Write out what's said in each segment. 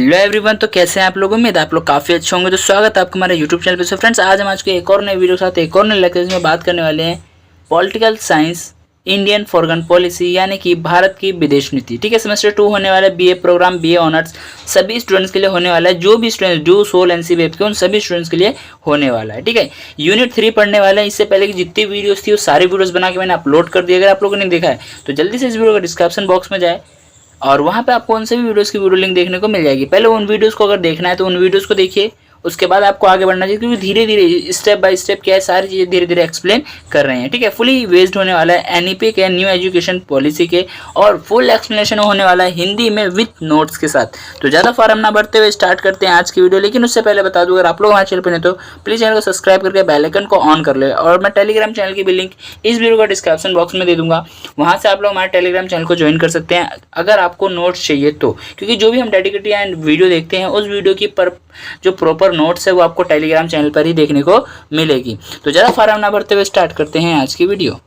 Hello everyone, तो कैसे हैं आप लोग। उम्मीद आप लोग काफ़ी अच्छे होंगे। तो स्वागत है आपका हमारे यूट्यूब चैनल पे। सो फ्रेंड्स, आज हम के एक और नए वीडियो के साथ एक और नए लेक्चर में बात करने वाले हैं political science Indian foreign policy, यानी कि भारत की विदेश नीति। ठीक है, सेमेस्टर 2 होने वाला है, बीए प्रोग्राम, बीए ऑनर्स सभी स्टूडेंट्स के लिए होने वाला है। जो भी स्टूडेंट्स जो सोल एनसी वेब के उन सभी स्टूडेंट्स के लिए होने वाला है। ठीक है, यूनिट 3 पढ़ने वाला है। इससे पहले की जितनी वीडियोस थी वो सारी वीडियोस बना के मैंने अपलोड कर दी। अगर आप लोगों ने देखा है तो जल्दी से इस वीडियो का डिस्क्रिप्शन बॉक्स में जाए और वहाँ पे आपको उन सभी वीडियोस की वीडियो लिंक देखने को मिल जाएगी। पहले उन वीडियोस को अगर देखना है तो उन वीडियोस को देखिए, उसके बाद आपको आगे बढ़ना चाहिए, क्योंकि धीरे धीरे स्टेप बाय स्टेप क्या है सारी चीज़ें धीरे धीरे एक्सप्लेन कर रहे हैं। ठीक है, फुली बेस्ड होने वाला है एनईपी के, न्यू एजुकेशन पॉलिसी के, और फुल एक्सप्लेनेशन होने वाला है हिंदी में विथ नोट्स के साथ। तो ज़्यादा फॉर्म ना बढ़ते हुए स्टार्ट करते हैं आज की वीडियो। लेकिन उससे पहले बता दूं, अगर आप लोग हमारे चैनल पर नहीं तो प्लीज़ चैनल को सब्सक्राइब करके बेल आइकन को ऑन कर ले। और मैं टेलीग्राम चैनल की भी लिंक इस वीडियो का डिस्क्रिप्शन बॉक्स में दे दूंगा, वहाँ से आप लोग हमारे टेलीग्राम चैनल को ज्वाइन कर सकते हैं अगर आपको नोट्स चाहिए तो। क्योंकि जो भी हम डेडिकेटेड एंड वीडियो देखते हैं उस वीडियो की जो प्रॉपर नोट्स है वो आपको टेलीग्राम चैनल पर ही देखने को मिलेगी। तो ज़्यादा फॉर्म ना भरते हुए स्टार्ट करते हैं आज की वीडियो।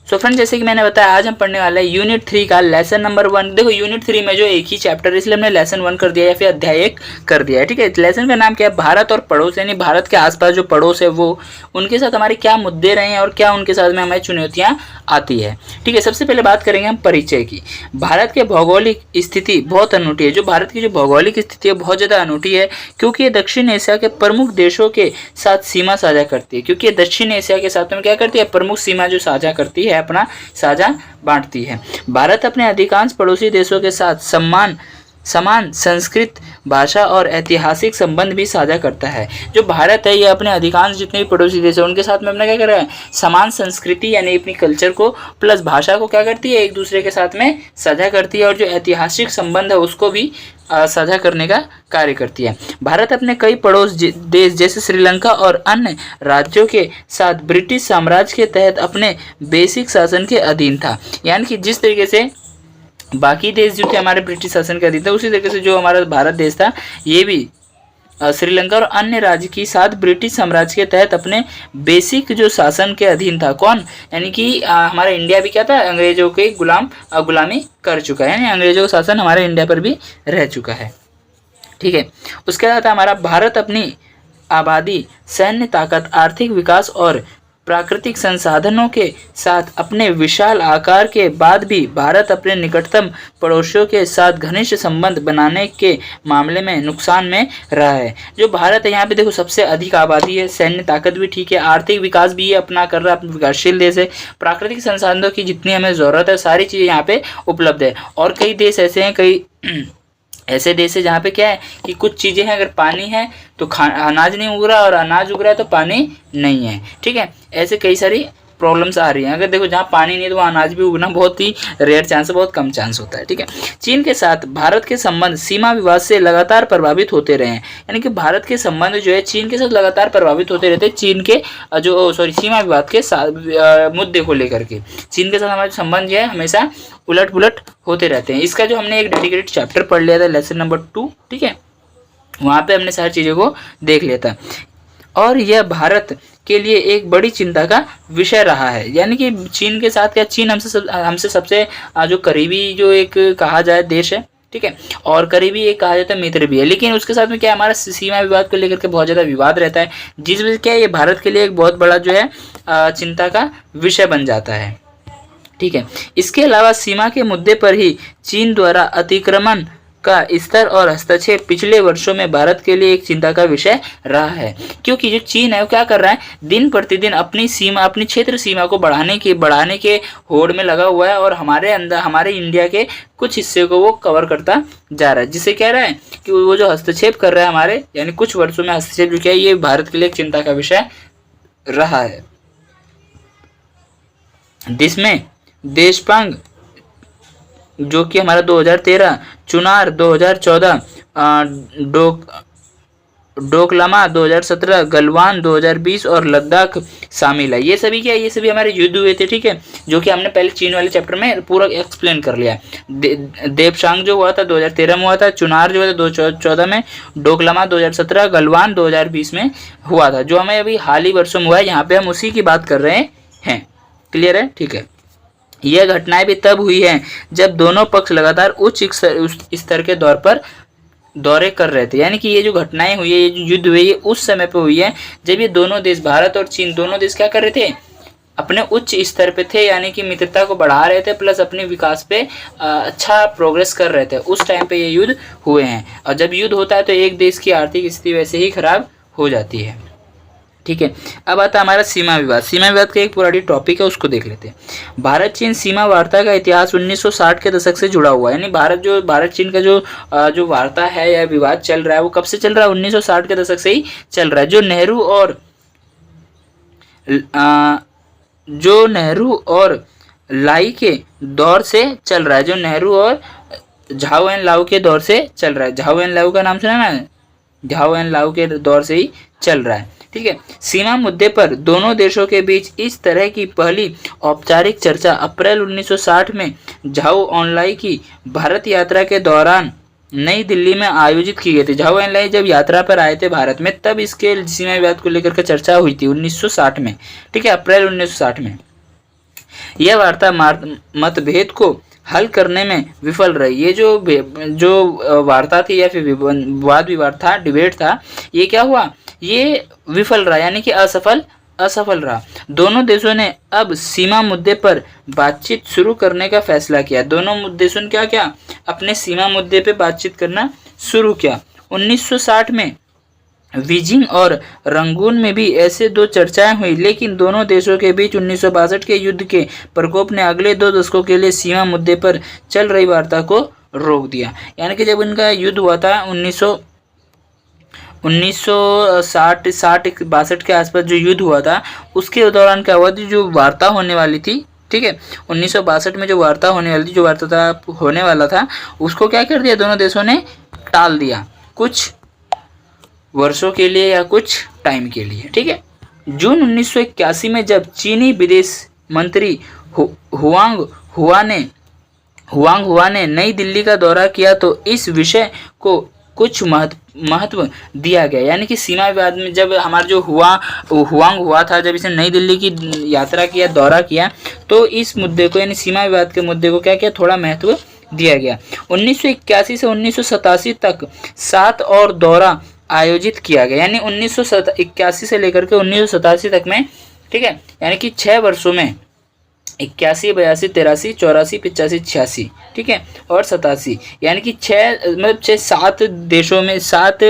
सो फ्रेंड, जैसे कि मैंने बताया, आज हम पढ़ने वाले हैं यूनिट 3 का लेसन नंबर 1। देखो, यूनिट 3 में जो एक ही चैप्टर है इसलिए हमने लेसन 1 कर दिया या फिर अध्याय 1 कर दिया है। ठीक है, लेसन का नाम क्या है, भारत और पड़ोस, यानी भारत के आसपास जो पड़ोस है वो उनके साथ हमारे क्या मुद्दे रहे हैं और क्या उनके साथ में हमारी चुनौतियाँ आती है। ठीक है, सबसे पहले बात करेंगे हम परिचय की। भारत के भौगोलिक स्थिति बहुत अनूठी है। जो भारत की जो भौगोलिक स्थिति है बहुत ज़्यादा अनूठी है, क्योंकि ये दक्षिण एशिया के प्रमुख देशों के साथ सीमा साझा करती है। क्योंकि ये दक्षिण एशिया के साथ में क्या करती है, प्रमुख सीमा जो साझा करती है, अपना साझा बांटती है। भारत अपने अधिकांश पड़ोसी देशों के साथ समान संस्कृत, भाषा और ऐतिहासिक संबंध भी साझा करता है। जो भारत है ये अपने अधिकांश जितने भी पड़ोसी देश है उनके साथ में अपना क्या कर रहा है, समान संस्कृति यानी अपनी कल्चर को प्लस भाषा को क्या करती है, एक दूसरे के साथ में साझा करती है, और जो ऐतिहासिक संबंध है उसको भी साझा करने का कार्य करती है। भारत अपने कई पड़ोस देश जैसे श्रीलंका और अन्य राज्यों के साथ ब्रिटिश साम्राज्य के तहत अपने बेसिक शासन के अधीन था। यानी कि जिस तरीके से बाकी देश जो थे हमारे ब्रिटिश शासन के अधीन था, उसी तरीके से जो हमारा भारत देश था ये भी श्रीलंका और अन्य राज्य के साथ ब्रिटिश साम्राज्य के तहत अपने बेसिक जो शासन के अधीन था। कौन, यानी कि हमारा इंडिया भी क्या था, अंग्रेजों के गुलामी कर चुका है, यानी अंग्रेजों का शासन हमारे इंडिया पर भी रह चुका है। ठीक है, उसके बाद हमारा भारत अपनी आबादी, सैन्य ताकत, आर्थिक विकास और प्राकृतिक संसाधनों के साथ अपने विशाल आकार के बाद भी भारत अपने निकटतम पड़ोसियों के साथ घनिष्ठ संबंध बनाने के मामले में नुकसान में रहा है। जो भारत है यहाँ पे देखो सबसे अधिक आबादी है, सैन्य ताकत भी ठीक है, आर्थिक विकास भी ये अपना कर रहा है, अपना विकासशील देश है, प्राकृतिक संसाधनों की जितनी हमें ज़रूरत है सारी चीज़ें यहाँ पे उपलब्ध है। और कई देश ऐसे हैं, कई ऐसे देश है जहाँ पे क्या है कि कुछ चीज़ें हैं, अगर पानी है तो अनाज नहीं उग रहा, और अनाज उग रहा है तो पानी नहीं है। ठीक है, ऐसे कई सारी प्रॉब्लम्स आ रही हैं। अगर देखो जहाँ पानी नहीं है तो वहाँ अनाज भी उगना बहुत ही रेयर चांस है, बहुत कम चांस होता है। ठीक है, चीन के साथ भारत के संबंध सीमा विवाद से लगातार प्रभावित होते रहे हैं। यानी कि भारत के संबंध जो है चीन के साथ लगातार प्रभावित होते रहते हैं, चीन के सीमा विवाद के साथ मुद्दे को लेकर के चीन के साथ हमारे संबंध जो है हमेशा उलट पुलट होते रहते हैं। इसका जो हमने एक डेडिकेटेड चैप्टर पढ़ लिया था, लेसन नंबर 2, ठीक है, वहाँ पे हमने सारी चीज़ों को देख लिया था, और यह भारत के लिए एक बड़ी चिंता का विषय रहा है। यानी कि चीन के साथ क्या, चीन हमसे सबसे जो करीबी जो एक कहा जाए देश है, ठीक है, और करीबी एक कहा जाता है मित्र भी है, लेकिन उसके साथ में क्या हमारा सीमा विवाद को लेकर के बहुत ज़्यादा विवाद रहता है, जिस वजह से क्या ये भारत के लिए एक बहुत बड़ा जो है चिंता का विषय बन जाता है। ठीक है, इसके अलावा सीमा के मुद्दे पर ही चीन द्वारा अतिक्रमण का स्तर और हस्तक्षेप पिछले वर्षों में भारत के लिए एक चिंता का विषय रहा है। क्योंकि जो चीन है वो क्या कर रहा है, दिन प्रतिदिन अपनी सीमा, अपनी क्षेत्र सीमा को बढ़ाने के होड़ में लगा हुआ है, और हमारे इंडिया के कुछ हिस्से को वो कवर करता जा रहा है, जिससे कह रहा है कि वो जो हस्तक्षेप कर रहा है हमारे, यानी कुछ वर्षों में हस्तक्षेप जो क्या है ये भारत के लिए एक चिंता का विषय रहा है। जिसमें देशपांग जो कि हमारा 2013, चुनार 2014, डोकलामा 2017, गलवान 2020 और लद्दाख शामिल है। ये सभी क्या है, ये सभी हमारे युद्ध हुए थे। ठीक है, जो कि हमने पहले चीन वाले चैप्टर में पूरा एक्सप्लेन कर लिया। देपसांग जो हुआ था 2013 में हुआ था, चुनार जो है 2014 में, डोकलामा 2017, गलवान 2020 में हुआ था, जो हमें अभी हाल ही वर्षों में हुआ है। यहाँ पे हम उसी की बात कर रहे हैं। क्लियर है, ठीक है। यह घटनाएं भी तब हुई हैं जब दोनों पक्ष लगातार उच्च स्तर के दौरे कर रहे थे। यानी कि ये जो घटनाएं हुई है, ये जो युद्ध हुई है, उस समय पे हुई है जब ये दोनों देश, भारत और चीन, दोनों देश क्या कर रहे थे, अपने उच्च स्तर पे थे, यानी कि मित्रता को बढ़ा रहे थे, प्लस अपने विकास पे अच्छा प्रोग्रेस कर रहे थे। उस टाइम पे ये युद्ध हुए हैं। और जब युद्ध होता है तो एक देश की आर्थिक स्थिति वैसे ही खराब हो जाती है, ठीक है। अब आता है हमारा सीमा विवाद। सीमा विवाद का एक पुरानी टॉपिक है, उसको देख लेते हैं। भारत चीन सीमा वार्ता का इतिहास 1960 के दशक से जुड़ा हुआ है। यानी भारत चीन का जो वार्ता है या विवाद चल रहा है, वो कब से चल रहा है, 1960 के दशक से ही चल रहा है। जो नेहरू और लाई के दौर से चल रहा है, जो नेहरू और झाओ एन लाओ के दौर से चल रहा है। झाओ एन लाओ का नाम सुना ना, झाओ एन लाओ के दौर से ही चल रहा है, ठीक है। सीमा मुद्दे पर दोनों देशों के बीच इस तरह की पहली औपचारिक चर्चा अप्रैल 1960 में झाओ एन-लाई की भारत यात्रा के दौरान नई दिल्ली में आयोजित की गई थी। झाओ एन-लाई जब यात्रा पर आए थे भारत में, तब इसके सीमा विवाद को लेकर के चर्चा हुई थी 1960 में, ठीक है, अप्रैल 1960 में। यह वार्ता मतभेद को हल करने में विफल रही। ये जो वार्ता थी या फिर वाद विवाद था, डिबेट था, ये क्या हुआ, ये विफल रहा, यानी कि असफल रहा। दोनों देशों ने अब सीमा मुद्दे पर बातचीत शुरू करने का फैसला किया। दोनों देशों ने क्या अपने सीमा मुद्दे पे बातचीत करना शुरू किया। 1960 में बीजिंग और रंगून में भी ऐसे दो चर्चाएं हुई, लेकिन दोनों देशों के बीच 1962 के युद्ध के प्रकोप ने अगले 2 दशकों के लिए सीमा मुद्दे पर चल रही वार्ता को रोक दिया। यानी कि जब इनका युद्ध हुआ था 1960-62 के आसपास जो युद्ध हुआ था, उसके दौरान क्या हुआ थी, जो वार्ता होने वाली थी, ठीक है, 1962 में जो वार्ता होने वाली थी, जो वार्ता होने वाला था, उसको क्या कर दिया, दोनों देशों ने टाल दिया, कुछ वर्षों के लिए या कुछ टाइम के लिए, ठीक है। जून 1981 में जब चीनी विदेश मंत्री हुआंग हुआ ने नई दिल्ली का दौरा किया तो इस विषय को कुछ महत्व दिया गया। यानी कि सीमा विवाद में जब हमारा जो हुआंग हुआ था, जब इसने नई दिल्ली की यात्रा किया, दौरा किया, तो इस मुद्दे को, यानी सीमा विवाद के मुद्दे को क्या किया, थोड़ा महत्व दिया गया। 1981 से 1987 तक 7 और दौरा आयोजित किया गया। यानी 1981 से लेकर के 1987 तक में, ठीक है, यानी कि 6 वर्षों में 81, 82, 83, 84, 85, 86, ठीक है, और 87, यानी कि 7 देशों में 7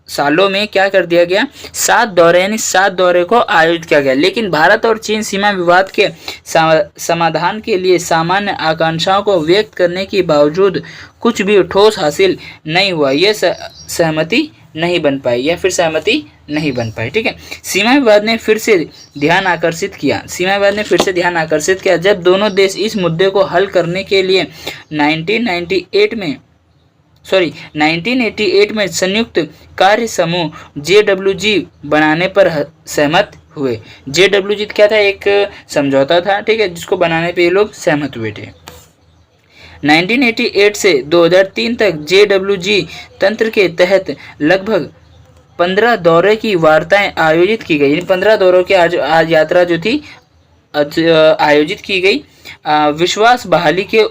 सालों में क्या कर दिया गया, 7 दौरे, यानी 7 दौरे को आयोजित किया गया। लेकिन भारत और चीन सीमा विवाद के समाधान के लिए सामान्य आकांक्षाओं को व्यक्त करने के बावजूद कुछ भी ठोस हासिल नहीं हुआ। यह सहमति नहीं बन पाई, या फिर सहमति नहीं बन पाई, ठीक है। सीमा विवाद ने फिर से ध्यान आकर्षित किया जब दोनों देश इस मुद्दे को हल करने के लिए 1988 में संयुक्त कार्य समूह JWG बनाने पर सहमत हुए। JWG क्या था, एक समझौता था, ठीक है, जिसको बनाने पे ये लोग सहमत हुए थे। 1988 से 2003 तक JWG तंत्र के तहत लगभग 15 दौरे की वार्ताएं आयोजित की गई। 15 दौरों की आज यात्रा जो थी आयोजित की गई। विश्वास बहाली के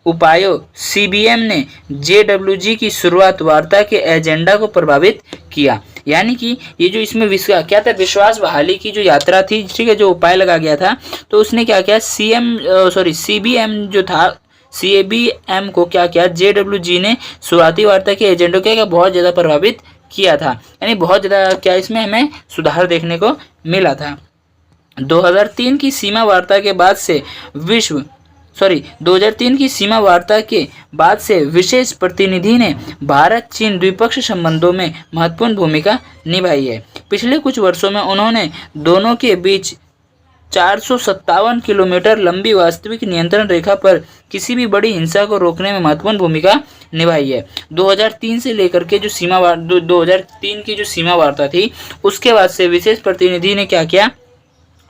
उपायों CBM ने JWG की शुरुआत वार्ता के एजेंडा को प्रभावित किया। यानी कि ये जो इसमें क्या था, विश्वास बहाली की जो यात्रा थी, ठीक है, जो उपाय लगा गया था, तो उसने क्या किया, CBM जो था, CBM को क्या किया, JWG ने शुरुआती वार्ता के एजेंडा को बहुत ज़्यादा प्रभावित किया था। यानी बहुत ज़्यादा क्या इसमें हमें सुधार देखने को मिला था। 2003 की सीमा वार्ता के बाद से 2003 की सीमा वार्ता के बाद से विशेष प्रतिनिधि ने भारत चीन द्विपक्षीय संबंधों में महत्वपूर्ण भूमिका निभाई है। पिछले कुछ वर्षों में उन्होंने दोनों के बीच 457 किलोमीटर लंबी वास्तविक नियंत्रण रेखा पर किसी भी बड़ी हिंसा को रोकने में महत्वपूर्ण भूमिका निभाई है। 2003 से लेकर के जो 2003 की जो सीमा वार्ता थी, उसके बाद से विशेष प्रतिनिधि ने क्या किया,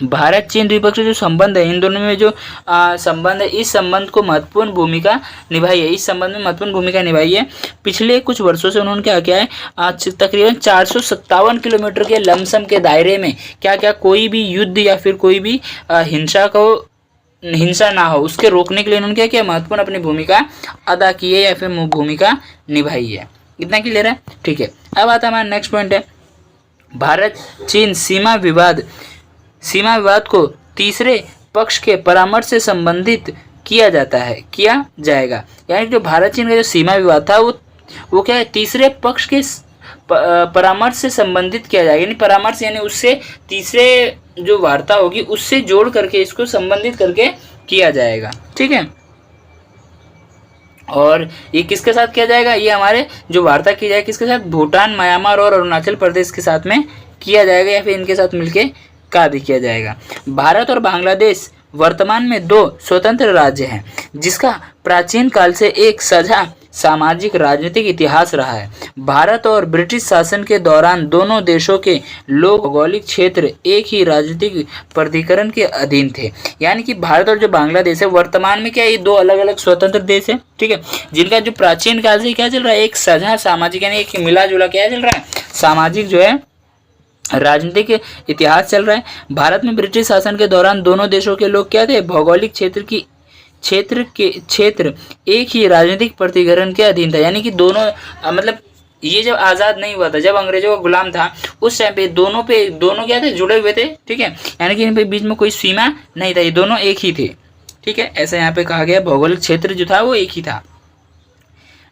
भारत चीन द्विपक्षीय जो संबंध है, इन दोनों में जो संबंध है, इस संबंध को महत्वपूर्ण भूमिका निभाई है, इस संबंध में महत्वपूर्ण भूमिका निभाई है। पिछले कुछ वर्षों से उन्होंने क्या किया है, तकरीबन 457 किलोमीटर के लमसम के दायरे में क्या क्या कोई भी युद्ध या फिर कोई भी हिंसा ना हो, उसके रोकने के लिए उन्होंने क्या किया, महत्वपूर्ण अपनी भूमिका अदा की है या फिर भूमिका निभाई है। इतना क्लियर है, ठीक है। अब आता हमारा नेक्स्ट पॉइंट है, भारत चीन सीमा विवाद को तीसरे पक्ष के परामर्श से संबंधित किया जाएगा। यानी जो भारत चीन का जो सीमा विवाद था वो क्या है, तीसरे पक्ष के परामर्श से संबंधित किया जाएगा। यानी परामर्श यानी उससे तीसरे जो वार्ता होगी उससे जोड़ करके इसको संबंधित करके किया जाएगा, ठीक है। और ये किसके साथ किया जाएगा, ये हमारे जो वार्ता की जाएगी किसके साथ, भूटान, म्यांमार और अरुणाचल प्रदेश के साथ में किया जाएगा या फिर इनके साथ मिलके कार्य किया जाएगा। भारत और बांग्लादेश वर्तमान में 2 स्वतंत्र राज्य हैं, जिसका प्राचीन काल से एक साझा सामाजिक राजनीतिक इतिहास रहा है। भारत और ब्रिटिश शासन के दौरान दोनों देशों के लोग भौगोलिक क्षेत्र एक ही राजनीतिक प्राधिकरण के अधीन थे। यानी कि भारत और जो बांग्लादेश है वर्तमान में क्या, ये 2 अलग अलग स्वतंत्र देश है, ठीक है, जिनका जो प्राचीन काल से क्या चल रहा है, एक साझा सामाजिक यानी एक मिला जुला क्या चल रहा है, सामाजिक जो है राजनीतिक इतिहास चल रहा है। भारत में ब्रिटिश शासन के दौरान दोनों देशों के लोग क्या थे, भौगोलिक क्षेत्र एक ही राजनीतिक प्राधिकरण के अधीन था। यानी कि दोनों मतलब ये जब आज़ाद नहीं हुआ था, जब अंग्रेजों का गुलाम था, उस टाइम पे दोनों क्या थे, जुड़े हुए थे, ठीक है। यानी कि इन पे बीच में कोई सीमा नहीं था, ये दोनों एक ही थे, ठीक है। ऐसा यहाँ पे कहा गया, भौगोलिक क्षेत्र जो था वो एक ही था।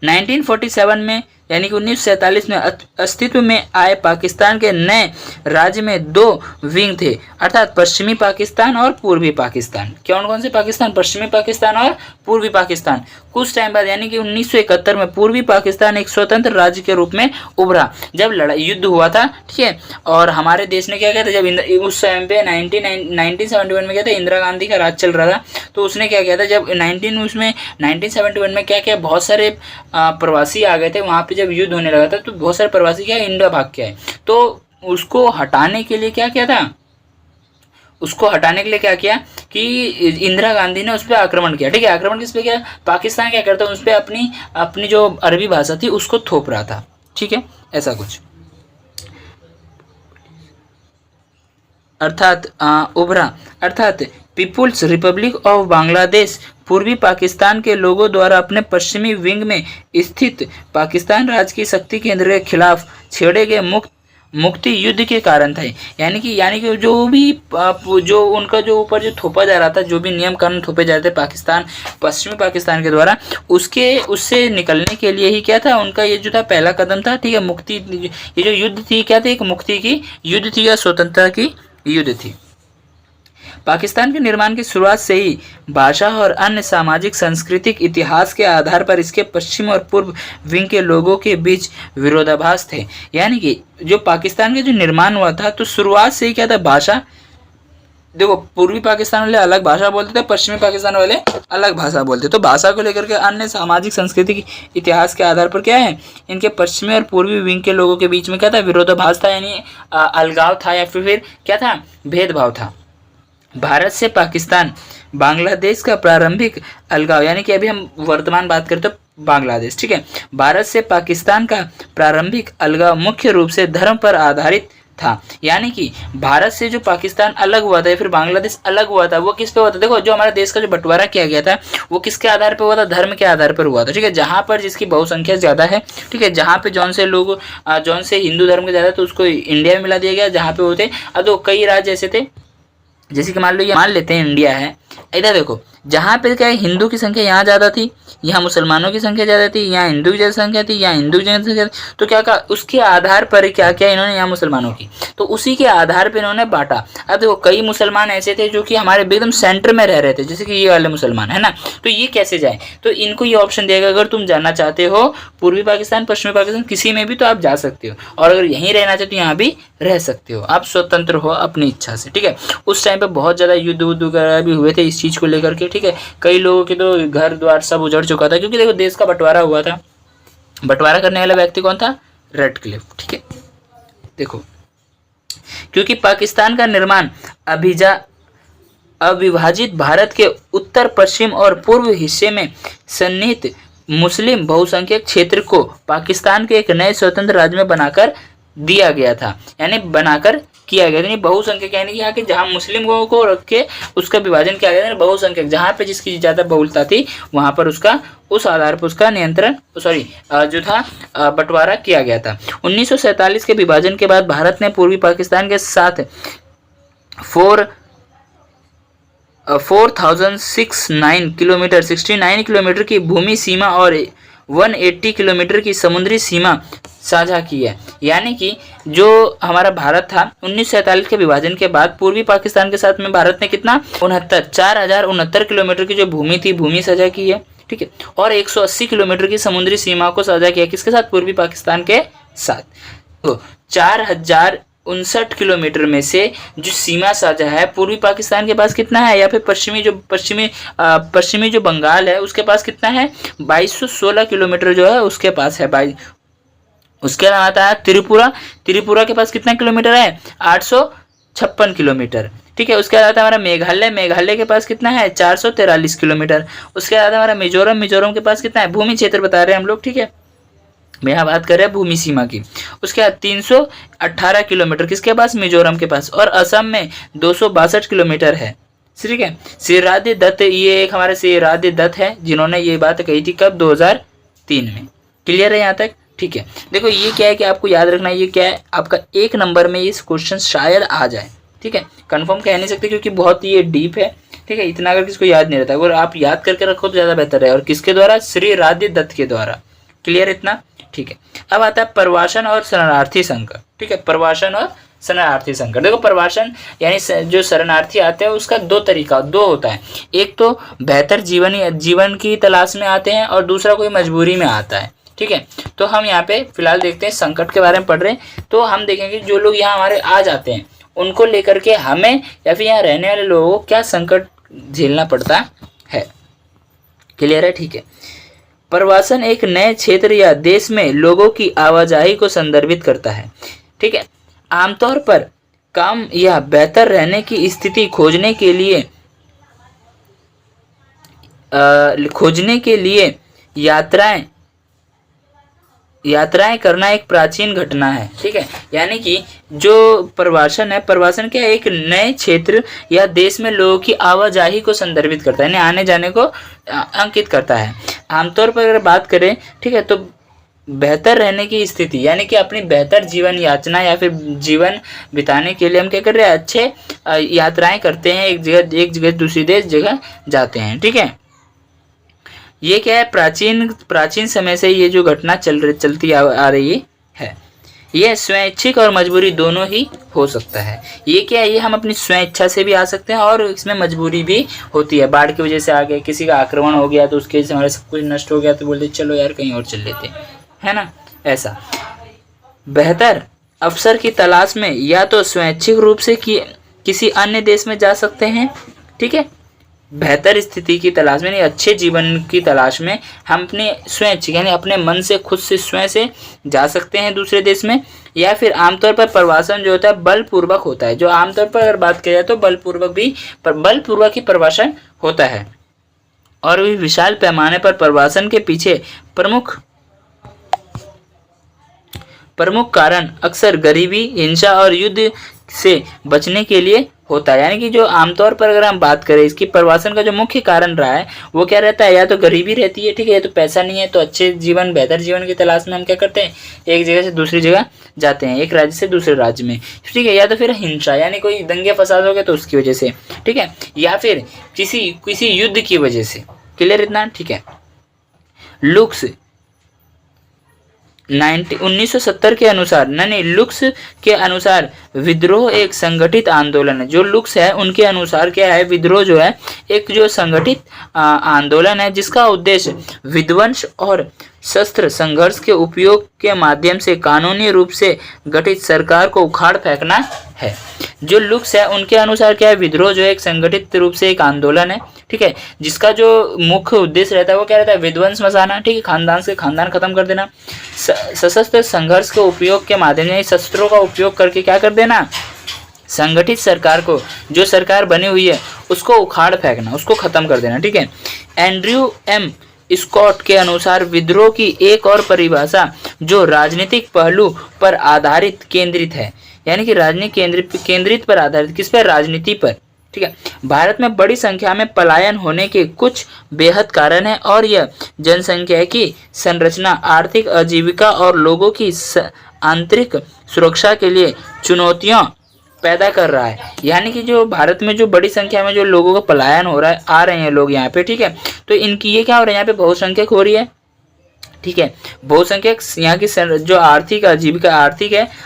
1947 में यानी कि 1947 में अस्तित्व में आए पाकिस्तान के नए राज्य में 2 विंग थे, अर्थात पश्चिमी पाकिस्तान और पूर्वी पाकिस्तान। कौन से पाकिस्तान, पश्चिमी पाकिस्तान और पूर्वी पाकिस्तान। कुछ टाइम बाद यानी कि 1971 में पूर्वी पाकिस्तान एक स्वतंत्र राज्य के रूप में उभरा, जब युद्ध हुआ था, ठीक है। और हमारे देश ने क्या किया था, जब उस टाइम पे 1971 में क्या था, इंदिरा गांधी का राज चल रहा था, तो उसने क्या किया था, जब 1971 में क्या किया, बहुत सारे प्रवासी आ गए थे वहाँ पे, जब युद्ध होने लगा था तो बहुत सारे प्रवासी क्या इंडिया भाग के आए, तो उसको हटाने के लिए क्या किया था, उसको हटाने के लिए क्या किया कि इंदिरा गांधी ने उस पर आक्रमण किया, ठीक है। आक्रमण किस पे किया, पाकिस्तान क्या करता है, उस पर अपनी जो अरबी भाषा थी उसको थोप रहा था, ठीक है, ऐसा कुछ। अर्थात पीपुल्स रिपब्लिक ऑफ बांग्लादेश पूर्वी पाकिस्तान के लोगों द्वारा अपने पश्चिमी विंग में स्थित पाकिस्तान राज्य की शक्ति केंद्र के खिलाफ छेड़े गए मुक्ति युद्ध के कारण था। यानी कि जो उनका जो ऊपर जो थोपा जा रहा था, जो भी नियम कानून थोपे जा रहे थे पश्चिमी पाकिस्तान के द्वारा, उससे निकलने के लिए ही क्या था, उनका ये जो था पहला कदम था, ठीक है। मुक्ति, ये जो युद्ध थी क्या थी, एक मुक्ति की युद्ध थी या स्वतंत्रता की युद्ध थी। पाकिस्तान के निर्माण की शुरुआत से ही भाषा और अन्य सामाजिक सांस्कृतिक इतिहास के आधार पर इसके पश्चिम और पूर्व विंग के लोगों के बीच विरोधाभास थे। यानी कि जो पाकिस्तान का जो निर्माण हुआ था, तो शुरुआत से ही क्या था, भाषा, देखो पूर्वी पाकिस्तान वाले अलग भाषा बोलते थे, पश्चिमी पाकिस्तान वाले अलग भाषा बोलते, तो भाषा को लेकर के अन्य सामाजिक सांस्कृतिक इतिहास के आधार पर क्या है, इनके पश्चिमी और पूर्वी विंग के लोगों के बीच में क्या था, विरोधाभास था, यानी अलगाव था या फिर क्या था, भेदभाव था। भारत से पाकिस्तान बांग्लादेश का प्रारंभिक अलगाव, यानी कि अभी हम वर्तमान बात करते हैं बांग्लादेश, ठीक है। भारत से पाकिस्तान का प्रारंभिक अलगाव मुख्य रूप से धर्म पर आधारित था। यानी कि भारत से जो पाकिस्तान अलग हुआ था या फिर बांग्लादेश अलग हुआ था, वो किस पे हुआ था, देखो जो हमारे देश का जो बंटवारा किया गया था वो किसके आधार पर हुआ था, धर्म के आधार पर हुआ था, ठीक है। जहाँ पर जिसकी बहुसंख्या ज़्यादा है, ठीक है, जहाँ पे जौन से हिंदू धर्म के ज़्यादा, तो उसको इंडिया में मिला दिया गया जहाँ पे होते। अब तो कई राज्य ऐसे थे, जैसे कि मान लो ये मान लेते हैं इंडिया है, इधर देखो जहाँ पे क्या है, हिंदू की संख्या यहाँ ज़्यादा थी, यहाँ मुसलमानों की संख्या ज़्यादा थी, यहाँ हिंदू की ज़्यादा संख्या थी, यहाँ हिंदू की ज़्यादा संख्या थी, तो क्या कहा, उसके आधार पर क्या किया इन्होंने, यहाँ मुसलमानों की, तो उसी के आधार पर इन्होंने बांटा। अब देखो कई मुसलमान ऐसे थे जो कि हमारे एकदम सेंटर में रह रहे थे, जैसे कि ये वाले मुसलमान है ना, तो ये कैसे जाए, तो इनको ये ऑप्शन दिया गया, अगर तुम जाना चाहते हो पूर्वी पाकिस्तान, पश्चिमी पाकिस्तान, किसी में भी तो आप जा सकते हो, और अगर यहीं रहना चाहते हो यहाँ भी रह सकते हो, आप स्वतंत्र हो अपनी इच्छा से, ठीक है। उस टाइम पे बहुत ज़्यादा युद्ध वगैरह भी हुए थे इस चीज़ को लेकर के, ठीक है। कई लोगों के तो घर द्वार सब उजड़ चुका था, क्योंकि देखो देश का बंटवारा हुआ था। बंटवारा करने वाला व्यक्ति कौन था, रेडक्लिफ, ठीक है। देखो क्योंकि पाकिस्तान का निर्माण अविभाजित भारत के उत्तर पश्चिम और पूर्व हिस्से में सन्निहित मुस्लिम बहुसंख्यक क्षेत्र को पाकिस्तान के एक नए स्वतंत्र राज्य में बनाकर दिया गया था, यानी बनाकर किया गया था। यानी बहुसंख्यक यानी कि यहाँ के जहाँ मुस्लिम लोगों को रख के उसका विभाजन किया गया था। बहुसंख्यक जहाँ पे जिसकी ज़्यादा बहुलता थी वहाँ पर उसका उस आधार पर उसका नियंत्रण जो था बंटवारा किया गया था। 1947 के विभाजन के बाद भारत ने पूर्वी पाकिस्तान के साथ 4069 किलोमीटर 69 किलोमीटर की भूमि सीमा और 180 किलोमीटर की समुद्री सीमा साझा की है। यानी कि जो हमारा भारत था 1947 के विभाजन के बाद पूर्वी पाकिस्तान के साथ में भारत ने कितना 4069 किलोमीटर की जो भूमि थी भूमि साझा की है, ठीक है, और 180 किलोमीटर की समुद्री सीमा को साझा किया। किसके साथ? पूर्वी पाकिस्तान के साथ। तो 4059 किलोमीटर में से जो सीमा साझा है पूर्वी पाकिस्तान के पास कितना है, या फिर पश्चिमी जो बंगाल है उसके पास कितना है 2216 किलोमीटर जो है उसके पास है। उसके अलावा आता है त्रिपुरा के पास कितना किलोमीटर है 856 किलोमीटर, ठीक है। उसके बाद हमारा मेघालय के पास कितना है 443 किलोमीटर। उसके बाद हमारा मिजोरम के पास कितना है, भूमि क्षेत्र बता रहे हैं हम लोग, ठीक है, मैं यहाँ बात कर रहे हैं भूमि सीमा की। उसके बाद 318 किलोमीटर किसके पास, मिजोरम के पास। और असम में 262 किलोमीटर है, ठीक है। सिरादे दत्त, ये एक हमारे सिरादे दत्त है जिन्होंने ये बात कही थी कब 2003 में। क्लियर है यहाँ तक, ठीक है। देखो ये क्या है कि आपको याद रखना है, ये क्या है आपका 1 नंबर में ये क्वेश्चन शायद आ जाए, ठीक है। कंफर्म कह नहीं सकते क्योंकि बहुत ये डीप है, ठीक है। इतना अगर किसको याद नहीं रहता, अगर आप याद करके रखो तो ज़्यादा बेहतर है। और किसके द्वारा, श्री राधे दत्त के द्वारा। क्लियर इतना, ठीक है। अब आता है प्रवासन और शरणार्थी संकट, ठीक है। प्रवासन और शरणार्थी संकट। देखो प्रवासन यानी जो शरणार्थी आते हैं उसका दो होता है। एक तो बेहतर जीवन की तलाश में आते हैं और दूसरा कोई मजबूरी में आता है, ठीक है। तो हम यहाँ पे फिलहाल देखते हैं संकट के बारे में पढ़ रहे हैं। तो हम देखेंगे जो लोग यहाँ हमारे आ जाते हैं उनको लेकर के हमें या फिर यहाँ रहने वाले लोगों को क्या संकट झेलना पड़ता है। क्लियर है, ठीक है। प्रवासन एक नए क्षेत्र या देश में लोगों की आवाजाही को संदर्भित करता है, ठीक है। आमतौर पर काम या बेहतर रहने की स्थिति खोजने के लिए यात्राएं करना एक प्राचीन घटना है, ठीक है। यानी कि जो प्रवासन क्या है, एक नए क्षेत्र या देश में लोगों की आवाजाही को संदर्भित करता है, यानी आने जाने को अंकित करता है। आमतौर पर अगर बात करें, ठीक है, तो बेहतर रहने की स्थिति यानी कि अपनी बेहतर जीवन याचना या फिर जीवन बिताने के लिए हम क्या कर रहे हैं, अच्छे यात्राएं करते हैं, एक जगह दूसरी जगह जाते हैं, ठीक है। ये क्या है, प्राचीन समय से ये जो घटना चलती आ रही है। ये स्वैच्छिक और मजबूरी दोनों ही हो सकता है। ये क्या है, ये हम अपनी स्वेच्छा से भी आ सकते हैं और इसमें मजबूरी भी होती है। बाढ़ की वजह से आ गए, किसी का आक्रमण हो गया तो उसके वजह से हमारा सब कुछ नष्ट हो गया तो बोलते चलो यार कहीं और चल लेते, है ना। ऐसा बेहतर अवसर की तलाश में या तो स्वैच्छिक रूप से किसी अन्य देश में जा सकते हैं, ठीक है। बेहतर स्थिति की तलाश में, अच्छे जीवन की तलाश में हम अपने स्वैच्छिक यानी अपने मन से खुद से स्वयं से जा सकते हैं दूसरे देश में। या फिर आमतौर पर प्रवासन जो होता है बलपूर्वक होता है। जो आमतौर पर अगर बात किया जाए तो बलपूर्वक ही प्रवासन होता है। और विशाल पैमाने पर प्रवासन के पीछे प्रमुख कारण अक्सर गरीबी, हिंसा और युद्ध से बचने के लिए होता है। यानी कि जो आमतौर पर अगर हम बात करें इसकी प्रवासन का जो मुख्य कारण रहा है वो क्या रहता है, या तो गरीबी रहती है, ठीक है, या तो पैसा नहीं है, तो बेहतर जीवन की तलाश में हम क्या करते हैं, एक जगह से दूसरी जगह जाते हैं, एक राज्य से दूसरे राज्य में, ठीक है। या तो फिर हिंसा यानी कोई दंगे फसाद हो गए तो उसकी वजह से, ठीक है, या फिर किसी युद्ध की वजह से। क्लियर इतना, ठीक है। लुक्स 1970 के अनुसार लुक्स के अनुसार विद्रोह एक संगठित आंदोलन है। जो लुक्स है उनके अनुसार क्या है, विद्रोह जो है एक जो संगठित आंदोलन है जिसका उद्देश्य विध्वंस और शस्त्र संघर्ष के उपयोग के माध्यम से कानूनी रूप से गठित सरकार को उखाड़ फेंकना है। जो लुक्स है उनके अनुसार क्या है, विद्रोह जो है एक संगठित रूप से एक आंदोलन है, ठीक है, जिसका जो मुख्य उद्देश्य रहता है वो क्या रहता है, विध्वंस मचाना, ठीक है, खानदान से खानदान खत्म कर देना। सशस्त्र संघर्ष के उपयोग के माध्यम से शस्त्रों का उपयोग करके क्या कर देना, संगठित सरकार को, जो सरकार बनी हुई है उसको उखाड़ फेंकना, उसको खत्म कर देना, ठीक है। एंड्रयू एम स्कॉट के अनुसार विद्रोह की एक और परिभाषा जो राजनीतिक पहलू पर आधारित केंद्रित है, यानी कि राजनीति केंद्रित पर आधारित, किस पर, राजनीति पर, ठीक है। भारत में बड़ी संख्या में पलायन होने के कुछ बेहद कारण हैं और यह जनसंख्या की संरचना, आर्थिक आजीविका और लोगों की आंतरिक सुरक्षा के लिए चुनौतियां पैदा कर रहा है। यानी कि जो भारत में जो बड़ी संख्या में जो लोगों का पलायन हो रहा है, आ रहे हैं लोग यहाँ पे, ठीक है, तो इनकी ये क्या हो रहा है, यहाँ पे बहुसंख्यक हो रही है, ठीक है। बहुसंख्यक यहाँ की जो आर्थिक आजीविका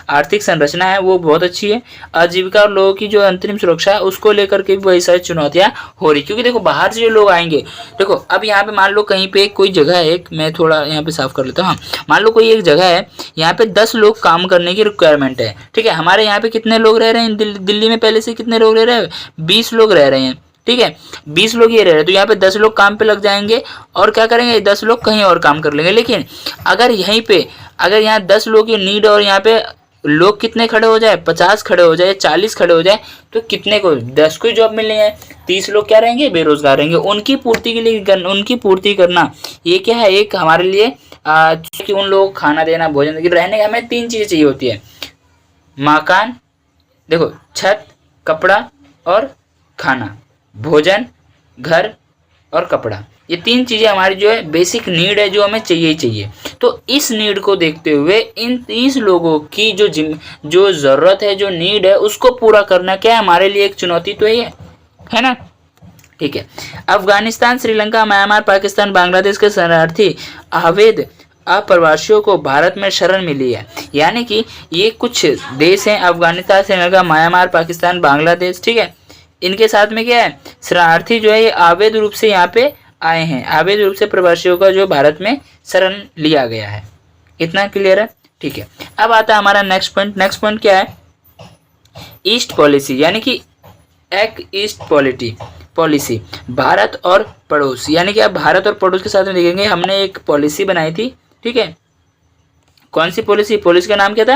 आर्थिक संरचना है वो बहुत अच्छी है। आजीविका और लोगों की जो अंतरिम सुरक्षा है उसको लेकर के भी बड़ी सारी चुनौतियां हो रही, क्योंकि देखो बाहर से जो लोग आएंगे, देखो अब यहाँ पे मान लो कहीं पे कोई जगह है, एक मैं थोड़ा यहाँ पे साफ कर लेता हूँ, हाँ मान लो कोई एक जगह है, यहाँ पे 10 लोग काम करने की रिक्वायरमेंट है, ठीक है। हमारे यहाँ पे कितने लोग रह रहे हैं, दिल्ली में पहले से कितने लोग रह रहे हैं, 20 लोग रह रहे हैं, ठीक है, 20 लोग ये रह रहे हैं, तो यहाँ पे 10 लोग काम पे लग जाएंगे और क्या करेंगे, 10 लोग कहीं और काम कर लेंगे। लेकिन अगर यहीं पे, अगर यहाँ 10 लोग की नीड और यहाँ पे लोग कितने खड़े हो जाए, 50 खड़े हो जाए, 40 खड़े हो जाए, तो कितने को, 10 को जॉब मिलनी है, 30 लोग क्या रहेंगे, बेरोजगार रहेंगे। उनकी पूर्ति के लिए, उनकी पूर्ति करना ये क्या है, एक हमारे लिए कि उन लोगों को खाना देना, भोजन, रहने का हमें 3 चीज़ें चाहिए होती है, मकान, देखो छत, कपड़ा और खाना, भोजन, घर और कपड़ा, ये 3 चीज़ें हमारी जो है बेसिक नीड है, जो हमें चाहिए ही चाहिए। तो इस नीड को देखते हुए इन 30 लोगों की जो ज़रूरत है, जो नीड है, उसको पूरा करना क्या है, हमारे लिए एक चुनौती तो है ना, ठीक है। अफगानिस्तान, श्रीलंका, म्यांमार, पाकिस्तान, बांग्लादेश के शरणार्थी अवैध अप्रवासियों को भारत में शरण मिली है। यानी कि ये कुछ देश हैं, अफगानिस्तान, श्रीलंका, म्यांमार, पाकिस्तान, बांग्लादेश, ठीक है, इनके साथ में क्या है, शरणार्थी जो है ये अवैध रूप से यहाँ पे आए हैं, अवैध रूप से प्रवासियों का जो भारत में शरण लिया गया है। इतना क्लियर है, ठीक है। अब आता है हमारा नेक्स्ट पॉइंट क्या है, ईस्ट पॉलिसी, यानी कि एक्ट ईस्ट पॉलिसी, भारत और पड़ोस, यानी कि अब भारत और पड़ोस के साथ में देखेंगे, हमने एक पॉलिसी बनाई थी, ठीक है। कौन सी पॉलिसी का नाम क्या था,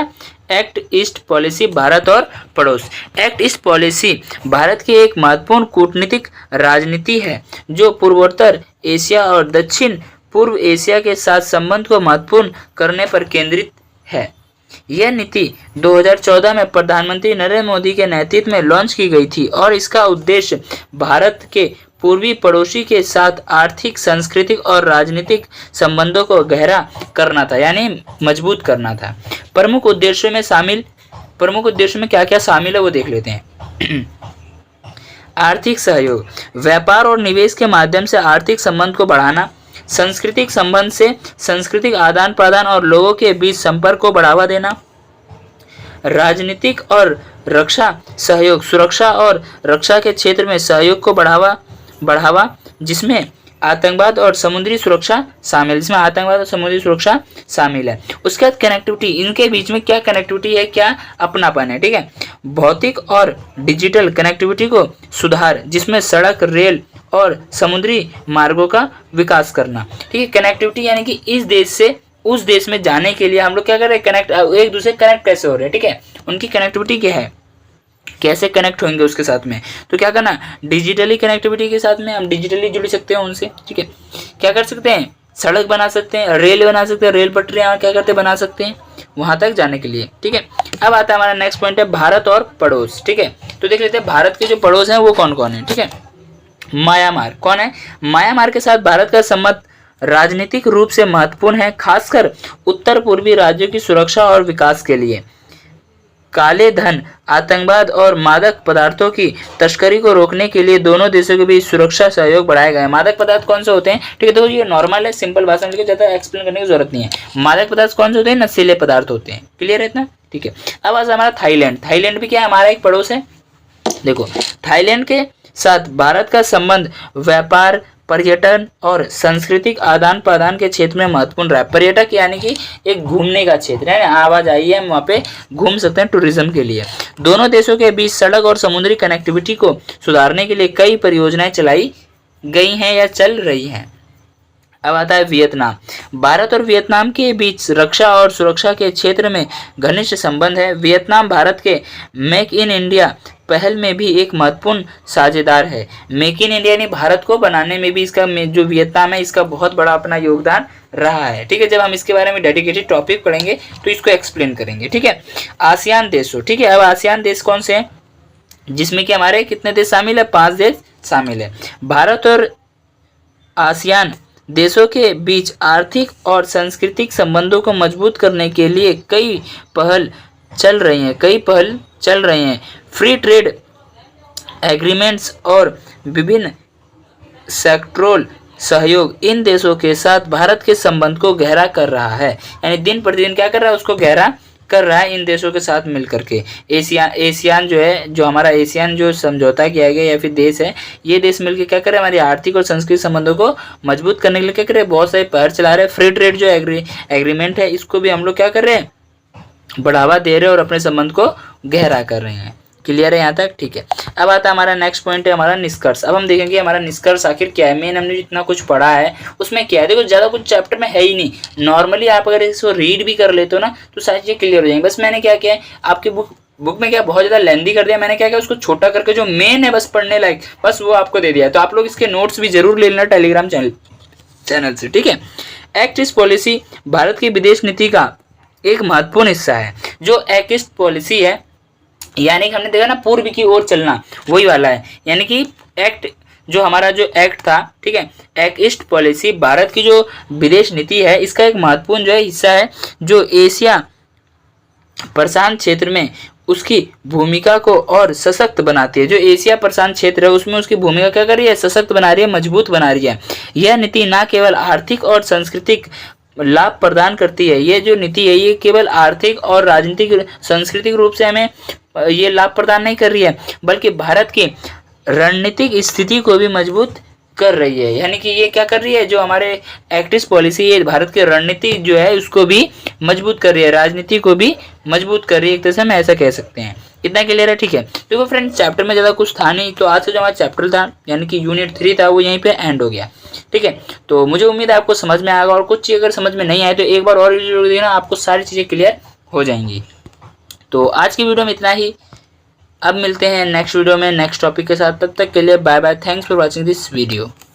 एक्ट ईस्ट पॉलिसी, भारत और पड़ोस। एक्ट ईस्ट पॉलिसी भारत की एक महत्वपूर्ण कूटनीतिक राजनीति है जो पूर्वोत्तर एशिया और दक्षिण पूर्व एशिया के साथ संबंध को महत्वपूर्ण करने पर केंद्रित है। यह नीति 2014 में प्रधानमंत्री नरेंद्र मोदी के नेतृत्व में लॉन्च की गई थी और इसका उद्देश्य भारत के पूर्वी पड़ोसी के साथ आर्थिक, सांस्कृतिक और राजनीतिक संबंधों को गहरा करना था, यानी मजबूत करना था। प्रमुख उद्देश्यों में क्या क्या शामिल है वो देख लेते हैं। आर्थिक सहयोग, व्यापार और निवेश के माध्यम से आर्थिक संबंध को बढ़ाना, सांस्कृतिक संबंध से सांस्कृतिक आदान प्रदान और लोगों के बीच संपर्क को बढ़ावा देना, राजनीतिक और रक्षा सहयोग, सुरक्षा और रक्षा के क्षेत्र में सहयोग को बढ़ावा जिसमें आतंकवाद और समुद्री सुरक्षा शामिल है। उसके बाद कनेक्टिविटी, इनके बीच में क्या कनेक्टिविटी है, क्या अपनापन है, ठीक है। भौतिक और डिजिटल कनेक्टिविटी को सुधार, जिसमें सड़क, रेल और समुद्री मार्गों का विकास करना, ठीक है। कनेक्टिविटी यानी कि इस देश से उस देश में जाने के लिए हम लोग क्या कर रहे हैं, एक दूसरे कनेक्ट कैसे हो रहे हैं, ठीक है। उनकी कनेक्टिविटी क्या है, कैसे कनेक्ट होंगे उसके साथ में, तो क्या करना, डिजिटली कनेक्टिविटी के साथ में हम डिजिटली जुड़ सकते हैं उनसे, ठीक है। क्या कर सकते हैं, सड़क बना सकते हैं, रेल बना सकते हैं, रेल पटरियाँ क्या करते बना सकते हैं वहाँ तक जाने के लिए, ठीक है। अब आता है हमारा नेक्स्ट पॉइंट है भारत और पड़ोस, ठीक है। तो देख लेते हैं भारत के जो पड़ोस हैं वो कौन कौन है, ठीक है। म्यांमार कौन है, म्यांमार के साथ भारत का संबंध राजनीतिक रूप से महत्वपूर्ण है, खासकर उत्तर पूर्वी राज्यों की सुरक्षा और विकास के लिए। काले धन, आतंकवाद और मादक पदार्थों की तस्करी को रोकने के लिए दोनों देशों के बीच सुरक्षा सहयोग बढ़ाया गया है। मादक पदार्थ कौन से होते हैं, ठीक है, तो ये नॉर्मल है, सिंपल भाषा में ज़्यादा एक्सप्लेन करने की जरूरत नहीं है। मादक पदार्थ कौन से होते हैं, नशीले पदार्थ होते हैं, क्लियर है इतना, ठीक है। अब आज हमारा थाईलैंड भी क्या है, हमारा एक पड़ोस है। देखो थाईलैंड के साथ भारत का संबंध व्यापार, पर्यटन और सांस्कृतिक आदान प्रदान के क्षेत्र में महत्वपूर्ण रहा है। पर्यटक यानी कि एक घूमने का क्षेत्र है, आवाज आई है, हम वहाँ पे घूम सकते हैं टूरिज्म के लिए। दोनों देशों के बीच सड़क और समुद्री कनेक्टिविटी को सुधारने के लिए कई परियोजनाएं चलाई गई हैं या चल रही हैं। अब आता है वियतनाम। भारत और वियतनाम के बीच रक्षा और सुरक्षा के क्षेत्र में घनिष्ठ संबंध है। वियतनाम भारत के मेक इन इंडिया पहल में भी एक महत्वपूर्ण साझेदार है। मेक इन इंडिया यानी भारत को बनाने में भी इसका जो वियतनाम है इसका बहुत बड़ा अपना योगदान रहा है। ठीक है, जब हम इसके बारे में डेडिकेटेड टॉपिक पढ़ेंगे तो इसको एक्सप्लेन करेंगे। ठीक है, आसियान देशों। ठीक है, अब आसियान देश कौन से हैं, जिसमें कि हमारे कितने देश शामिल है, 5 देश शामिल है। भारत और आसियान देशों के बीच आर्थिक और सांस्कृतिक संबंधों को मजबूत करने के लिए कई पहल चल रही हैं। फ्री ट्रेड एग्रीमेंट्स और विभिन्न सेक्टोरल सहयोग इन देशों के साथ भारत के संबंध को गहरा कर रहा है। यानी दिन प्रतिदिन क्या कर रहा है, उसको गहरा कर रहा है इन देशों के साथ मिलकर के। एशियान जो है, जो हमारा एशियान जो समझौता किया गया या फिर देश है, ये देश मिलकर क्या कर रहे हैं, हमारी आर्थिक और सांस्कृतिक संबंधों को मजबूत करने के लिए क्या कर रहे हैं, बहुत सारे पहल चला रहे हैं। फ्री ट्रेड जो एग्रीमेंट है, इसको भी हम लोग क्या कर रहे हैं, बढ़ावा दे रहे हैं और अपने संबंध को गहरा कर रहे हैं। क्लियर है यहाँ तक? ठीक है, अब आता है हमारा नेक्स्ट पॉइंट है हमारा निष्कर्ष। अब हम देखेंगे हमारा निष्कर्ष आखिर क्या है। मेन हमने जितना कुछ पढ़ा है उसमें क्या है, देखो ज़्यादा कुछ चैप्टर में है ही नहीं। नॉर्मली आप अगर इसको रीड भी कर लेते हो ना तो सारी चीज़ें क्लियर हो जाएंगी। बस मैंने क्या किया है, आपकी बुक में क्या बहुत ज़्यादा लेंदी कर दिया, मैंने क्या किया उसको छोटा करके जो मेन है बस पढ़ने लायक बस वो आपको दे दिया। तो आप लोग इसके नोट्स भी जरूर ले लेना टेलीग्राम चैनल से। ठीक है, एक्ट ईस्ट पॉलिसी भारत की विदेश नीति का एक महत्वपूर्ण हिस्सा है। जो एक्ट ईस्ट पॉलिसी है यानी कि हमने देखा ना पूर्व की ओर चलना, वही वाला है। यानी कि एक्ट जो हमारा जो एक्ट था, ठीक है, एक्ट ईस्ट पॉलिसी भारत की जो विदेश नीति है इसका एक महत्वपूर्ण जो है हिस्सा है, जो एशिया प्रशांत क्षेत्र में उसकी भूमिका को और सशक्त बनाती है। जो एशिया प्रशांत क्षेत्र है उसमें उसकी भूमिका क्या कर रही है, सशक्त बना रही है, मजबूत बना रही है। यह नीति न केवल आर्थिक और सांस्कृतिक लाभ प्रदान करती है, ये जो नीति है ये केवल आर्थिक और राजनीतिक सांस्कृतिक रूप से हमें ये लाभ प्रदान नहीं कर रही है, बल्कि भारत की रणनीतिक स्थिति को भी मजबूत कर रही है। यानी कि ये क्या कर रही है, जो हमारे एक्ट ईस्ट पॉलिसी है भारत की रणनीति जो है उसको भी मजबूत कर रही है, राजनीति को भी मजबूत कर रही है, एक तरह से हम ऐसा कह सकते हैं। कितना क्लियर है? ठीक है, देखो फ्रेंड्स चैप्टर में ज़्यादा कुछ था नहीं, तो आज से जो हमारा चैप्टर था यानी कि यूनिट 3 था वो यहीं पे एंड हो गया। ठीक है, तो मुझे उम्मीद है आपको समझ में आएगा, और कुछ चीज़ अगर समझ में नहीं आए तो एक बार और वीडियो देखना, आपको सारी चीज़ें क्लियर हो जाएंगी। तो आज की वीडियो में इतना ही, अब मिलते हैं नेक्स्ट वीडियो में नेक्स्ट टॉपिक के साथ। तब तक के लिए bye bye, thanks for watching this video.